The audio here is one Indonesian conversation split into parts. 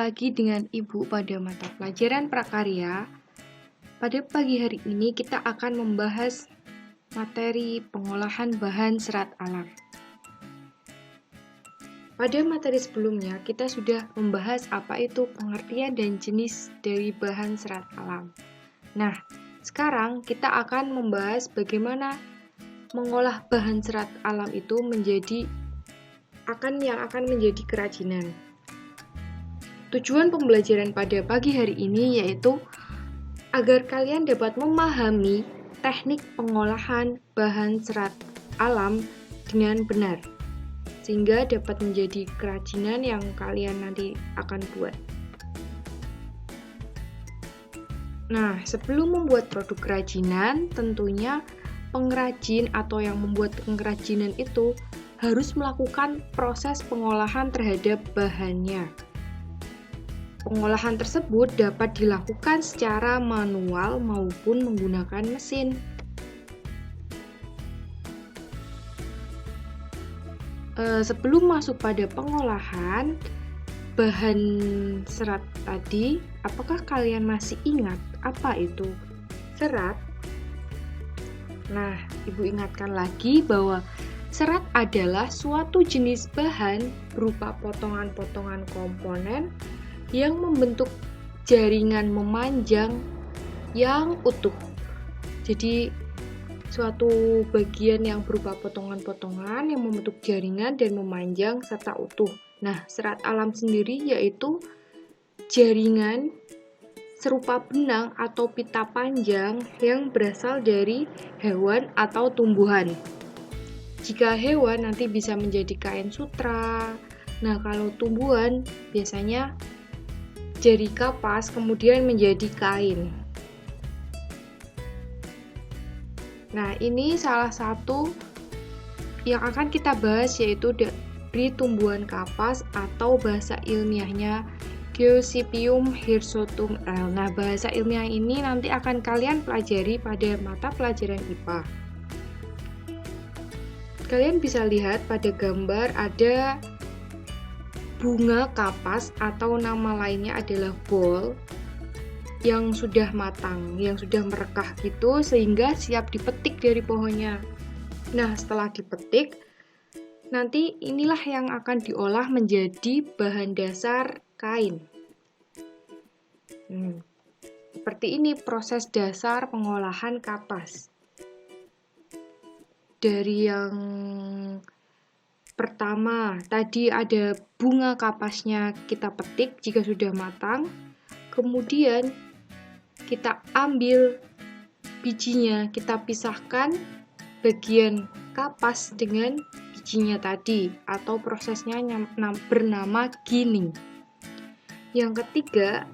lagi dengan Ibu pada mata pelajaran prakarya. Pada pagi hari ini kita akan membahas materi pengolahan bahan serat alam. Pada materi sebelumnya kita sudah membahas apa itu pengertian dan jenis dari bahan serat alam. Nah, sekarang kita akan membahas bagaimana mengolah bahan serat alam itu yang akan menjadi kerajinan. Tujuan pembelajaran pada pagi hari ini yaitu agar kalian dapat memahami teknik pengolahan bahan serat alam dengan benar, sehingga dapat menjadi kerajinan yang kalian nanti akan buat. Nah, sebelum membuat produk kerajinan, tentunya pengrajin atau yang membuat kerajinan itu harus melakukan proses pengolahan terhadap bahannya. Pengolahan tersebut dapat dilakukan secara manual maupun menggunakan mesin. Sebelum masuk pada pengolahan bahan serat tadi, apakah kalian masih ingat apa itu serat? Nah, Ibu ingatkan lagi bahwa serat adalah suatu jenis bahan berupa potongan-potongan komponen yang membentuk jaringan memanjang yang utuh. Jadi, suatu bagian yang berupa potongan-potongan yang membentuk jaringan dan memanjang serta utuh. Nah, serat alam sendiri yaitu jaringan serupa benang atau pita panjang yang berasal dari hewan atau tumbuhan. Jika hewan nanti bisa menjadi kain sutra. Nah, kalau tumbuhan biasanya jari kapas kemudian menjadi kain. Nah, ini salah satu yang akan kita bahas yaitu dari tumbuhan kapas atau bahasa ilmiahnya Gossypium hirsutum L. Nah, bahasa ilmiah ini nanti akan kalian pelajari pada mata pelajaran IPA. Kalian bisa lihat pada gambar ada bunga kapas atau nama lainnya adalah bol yang sudah matang, yang sudah merekah gitu sehingga siap dipetik dari pohonnya. Nah, setelah dipetik, nanti inilah yang akan diolah menjadi bahan dasar kain. Seperti ini proses dasar pengolahan kapas. Dari yang pertama, tadi ada bunga kapasnya kita petik jika sudah matang. Kemudian kita ambil bijinya, kita pisahkan bagian kapas dengan bijinya tadi atau prosesnya bernama ginning. Yang ketiga,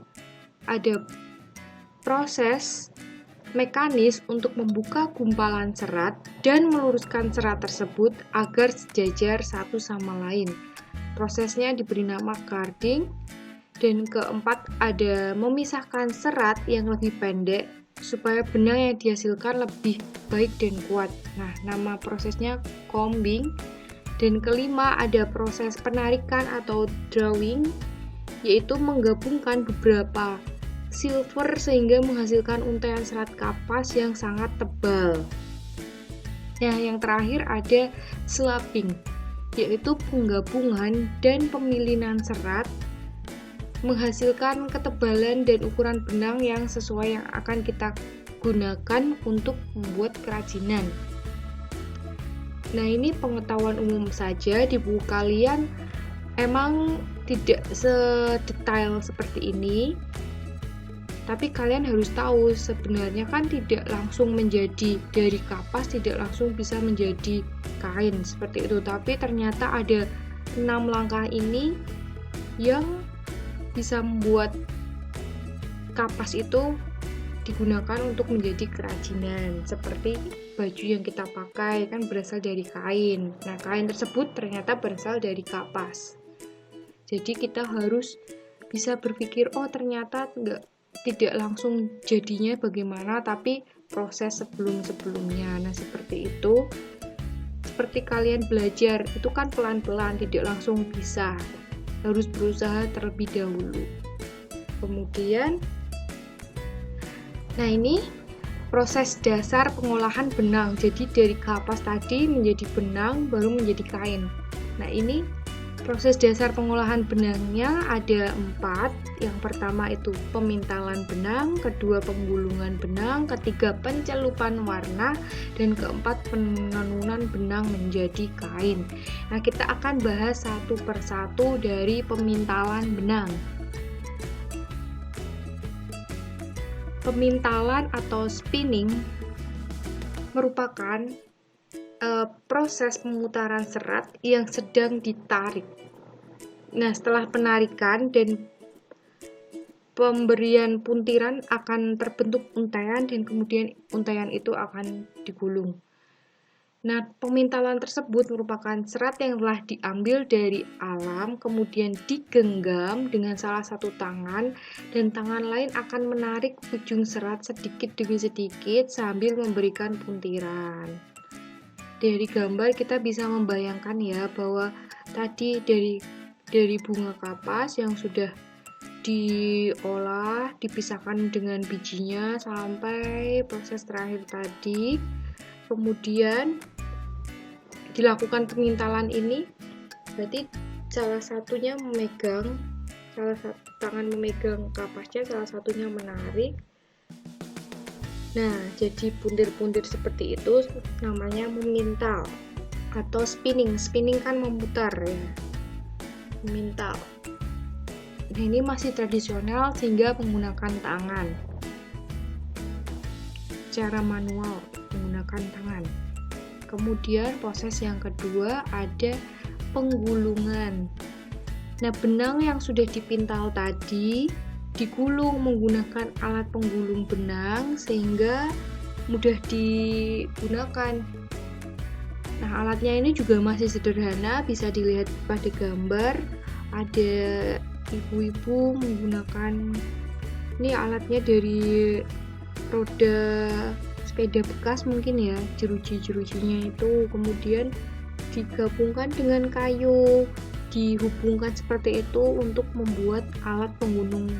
ada proses mekanis untuk membuka gumpalan serat dan meluruskan serat tersebut agar sejajar satu sama lain. Prosesnya diberi nama carding. Dan keempat, ada memisahkan serat yang lebih pendek supaya benang yang dihasilkan lebih baik dan kuat. Nah, nama prosesnya combing. Dan kelima, ada proses penarikan atau drawing, yaitu menggabungkan beberapa silver sehingga menghasilkan untaian serat kapas yang sangat tebal. Nah, yang terakhir ada slapping, yaitu penggabungan dan pemilinan serat menghasilkan ketebalan dan ukuran benang yang sesuai yang akan kita gunakan untuk membuat kerajinan. Nah, ini pengetahuan umum saja, di buku kalian emang tidak sedetail seperti ini. Tapi kalian harus tahu sebenarnya kan tidak langsung menjadi dari kapas, tidak langsung bisa menjadi kain seperti itu. Tapi ternyata ada 6 langkah ini yang bisa membuat kapas itu digunakan untuk menjadi kerajinan. Seperti baju yang kita pakai kan berasal dari kain. Nah, kain tersebut ternyata berasal dari kapas. Jadi kita harus bisa berpikir, oh ternyata tidak langsung jadinya bagaimana, tapi proses sebelum-sebelumnya. Nah, seperti itu. Seperti kalian belajar, itu kan pelan-pelan, tidak langsung bisa. harus berusaha terlebih dahulu. Kemudian, nah ini proses dasar pengolahan benang. Jadi dari kapas tadi menjadi benang, baru menjadi kain. Nah ini proses dasar pengolahan benangnya ada 4. Yang pertama itu pemintalan benang, kedua penggulungan benang, ketiga pencelupan warna, dan keempat penenunan benang menjadi kain. Nah kita akan bahas satu persatu dari pemintalan benang. Pemintalan atau spinning merupakan proses pemutaran serat yang sedang ditarik. Nah, setelah penarikan dan pemberian puntiran akan terbentuk untaian dan kemudian untaian itu akan digulung. Nah, pemintalan tersebut merupakan serat yang telah diambil dari alam, kemudian digenggam dengan salah satu tangan, dan tangan lain akan menarik ujung serat sedikit demi sedikit sambil memberikan puntiran. Dari gambar kita bisa membayangkan ya bahwa tadi dari bunga kapas yang sudah diolah, dipisahkan dengan bijinya sampai proses terakhir tadi. Kemudian dilakukan pemintalan ini, berarti salah satunya memegang, salah satu tangan memegang kapasnya, salah satunya menarik. Nah, jadi puntir-puntir seperti itu namanya memintal atau spinning. Spinning kan memutar ya. Memintal. Nah, ini masih tradisional sehingga menggunakan tangan. Cara manual menggunakan tangan. Kemudian proses yang kedua ada penggulungan. Nah, benang yang sudah dipintal tadi digulung menggunakan alat penggulung benang sehingga mudah digunakan. Nah, alatnya ini juga masih sederhana, bisa dilihat pada gambar. Ada ibu-ibu menggunakan, ini alatnya dari roda sepeda bekas mungkin ya, jeruji-jerujinya itu kemudian digabungkan dengan kayu, dihubungkan seperti itu untuk membuat alat penggulung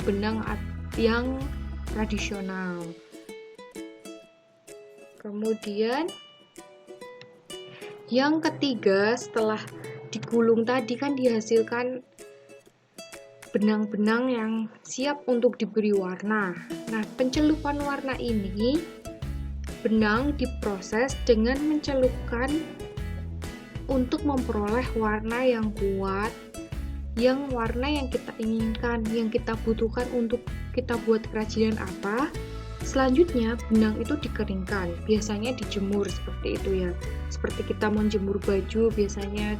benang yang tradisional. Kemudian yang ketiga, setelah digulung tadi kan dihasilkan benang-benang yang siap untuk diberi warna. Nah, pencelupan warna ini, benang diproses dengan mencelupkan untuk memperoleh warna yang kuat, yang warna yang kita inginkan, yang kita butuhkan untuk kita buat kerajinan apa. Selanjutnya benang itu dikeringkan, biasanya dijemur seperti itu ya, seperti kita menjemur baju biasanya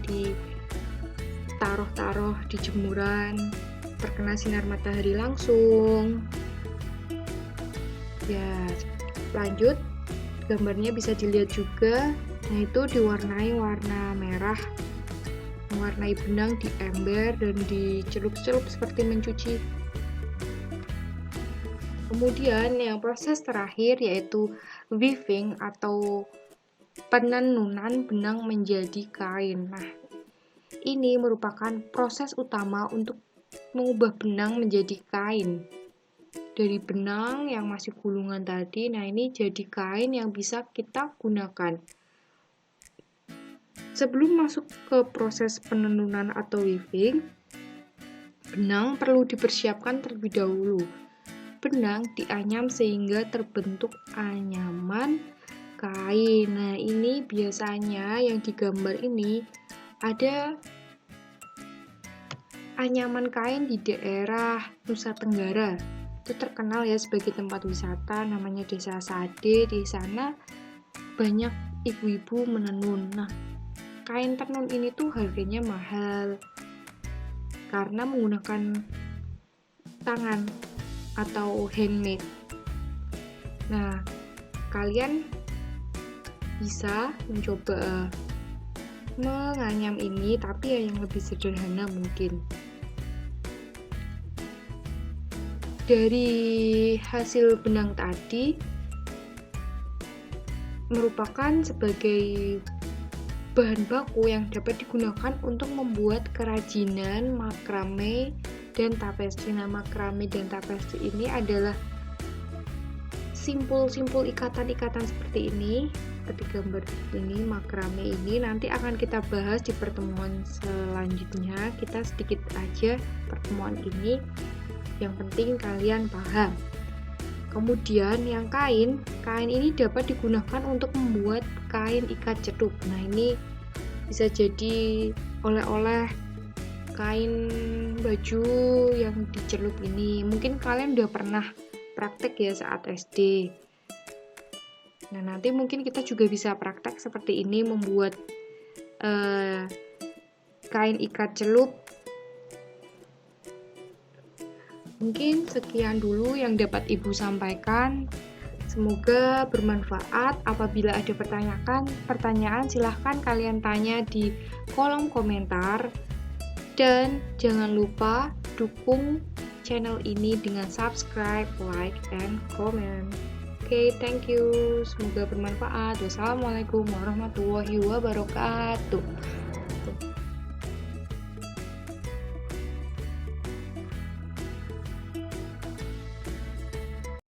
ditaruh di jemuran, terkena sinar matahari langsung ya. Lanjut, gambarnya bisa dilihat juga. Nah, itu diwarnai warna merah, mewarnai benang di ember dan dicelup-celup seperti mencuci. Kemudian yang proses terakhir yaitu weaving atau penenunan benang menjadi kain. Nah, ini merupakan proses utama untuk mengubah benang menjadi kain. Dari benang yang masih gulungan tadi, nah ini jadi kain yang bisa kita gunakan. Sebelum masuk ke proses penenunan atau weaving, benang perlu dipersiapkan terlebih dahulu. Benang dianyam sehingga terbentuk anyaman kain. Nah, ini biasanya yang digambar ini ada anyaman kain di daerah Nusa Tenggara. Itu terkenal ya sebagai tempat wisata, namanya Desa Sade. Di sana banyak ibu-ibu menenun. Nah, kain tenun ini tuh harganya mahal karena menggunakan tangan atau handmade. Nah, kalian bisa mencoba menganyam ini, tapi ya yang lebih sederhana mungkin. Dari hasil benang tadi merupakan sebagai bahan baku yang dapat digunakan untuk membuat kerajinan makrame dan tapestri. Nah, makrame dan tapestri ini adalah simpul-simpul ikatan-ikatan seperti ini. Seperti gambar ini, makrame ini nanti akan kita bahas di pertemuan selanjutnya. Kita sedikit aja pertemuan ini, yang penting kalian paham. Kemudian yang kain ini dapat digunakan untuk membuat kain ikat celup. Nah, ini bisa jadi oleh-oleh kain baju yang dicelup ini. Mungkin kalian udah pernah praktek ya saat SD. Nah, nanti mungkin kita juga bisa praktek seperti ini, membuat kain ikat celup. Mungkin sekian dulu yang dapat Ibu sampaikan. Semoga bermanfaat. Apabila ada pertanyaan, silahkan kalian tanya di kolom komentar. Dan jangan lupa dukung channel ini dengan subscribe, like, and comment. Oke, thank you. Semoga bermanfaat. Wassalamualaikum warahmatullahi wabarakatuh.